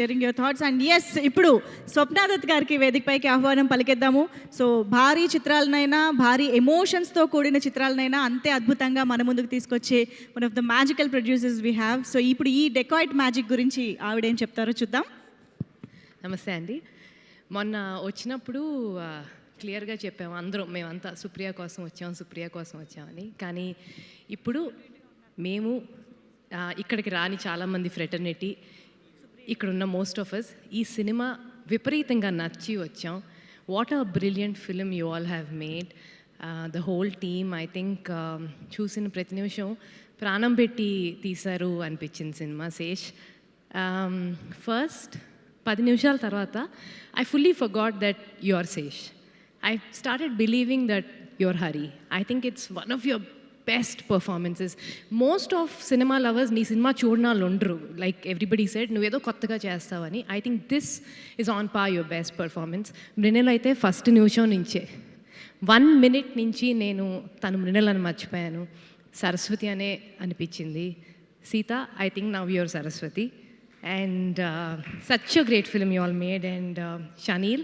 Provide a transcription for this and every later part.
Sharing your thoughts. And yes, ఇప్పుడు స్వప్నాదత్ గారికి వేదికపైకి ఆహ్వానం పలికిద్దాము. సో భారీ చిత్రాలనైనా, భారీ ఎమోషన్స్తో కూడిన చిత్రాలనైనా అంతే అద్భుతంగా మన ముందుకు తీసుకొచ్చే one of the magical producers we have. So ఇప్పుడు ఈ డెకాయిట్ మ్యాజిక్ గురించి ఆవిడేం చెప్తారో చూద్దాం. నమస్తే అండి. మొన్న వచ్చినప్పుడు క్లియర్గా చెప్పాము అందరం, మేమంతా సుప్రియ కోసం వచ్చామని. కానీ ఇప్పుడు మేము ఇక్కడికి రాని చాలామంది ఫ్రెటర్నిటీ, ఇక్కడున్న మోస్ట్ ఆఫ్ అస్ ఈ సినిమా విపరీతంగా నచ్చి వచ్చాం. What a brilliant film you all have made. The whole team I think చూసిన ప్రతి నిమిషం ప్రాణం పెట్టి తీశారు అనిపించింది సినిమా. శేష్ ఫస్ట్ 10 నిమిషాల తర్వాత I fully forgot that you are Sesh. I started believing that you're Hari. I think it's one of your best performances. Most of cinema lovers nee cinema chodnallu undru, like everybody said nu edo kottaga chestavani. I think this is on par your best performance. Mrinal aithe first nimisham nunche 1 minute nunchi nenu tanu Mrinal ani marchipayanu. Saraswati ane anipichindi. Sita, I think now you're Saraswati. And such a great film you all made. And Shanil,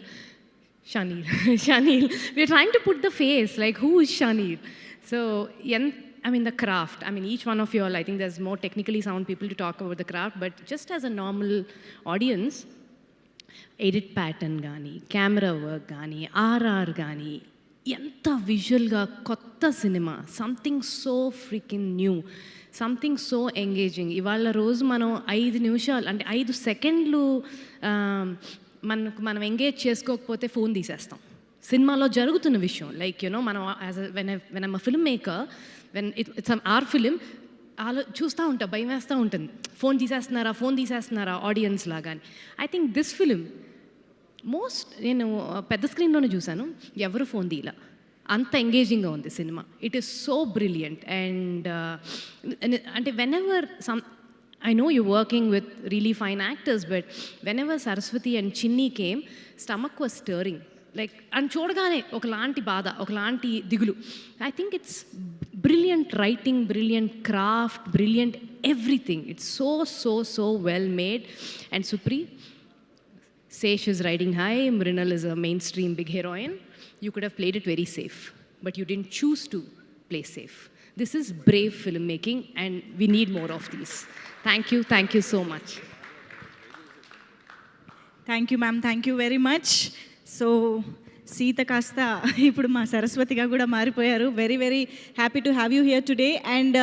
we're trying to put the face, like who is Shanil? So, I mean the craft, I mean each one of you all, I think there's more technically sound people to talk about the craft, but just as a normal audience, edit pattern gaani, camera work gaani, RR gaani, enta visual ga kotta cinema, something so freaking new, something so engaging. ఇవాళ రోజు మనం 5 నిమిషాలు అంటే 5 సెకండ్లు మనం engage చేసుకోకపోతే phone తీసేస్తాం. సినిమాలో జరుగుతున్న విషయం లైక్ యూనో మనం as when I'm a filmmaker, when it's our film చూస్తూ ఉంటా, భయం వేస్తూ ఉంటుంది, ఫోన్ తీసేస్తున్నారా ఆడియన్స్ లాగా అని. ఐ థింక్ దిస్ ఫిలిం నేను పెద్ద స్క్రీన్లోనే చూశాను, ఎవరు ఫోన్ తీయలా, అంత ఎంగేజింగ్గా ఉంది cinema. It is so brilliant. And అంటే whenever I know you're working with really fine actors, but whenever Saraswati and Chinni came, stomach was stirring. Like, and chodagane okalanti baada, okalanti digulu. I think it's brilliant writing, brilliant craft, brilliant everything. It's so well made. And Supri, Sesh is riding high, Mrinal is a mainstream big heroine. You could have played it very safe, but you didn't choose to play safe. This is brave filmmaking and we need more of these. Thank you so much. Thank you ma'am, thank you very much. So Sita కాస్త ఇప్పుడు మా సరస్వతిగా కూడా మారిపోయారు. Very happy to have you here today. And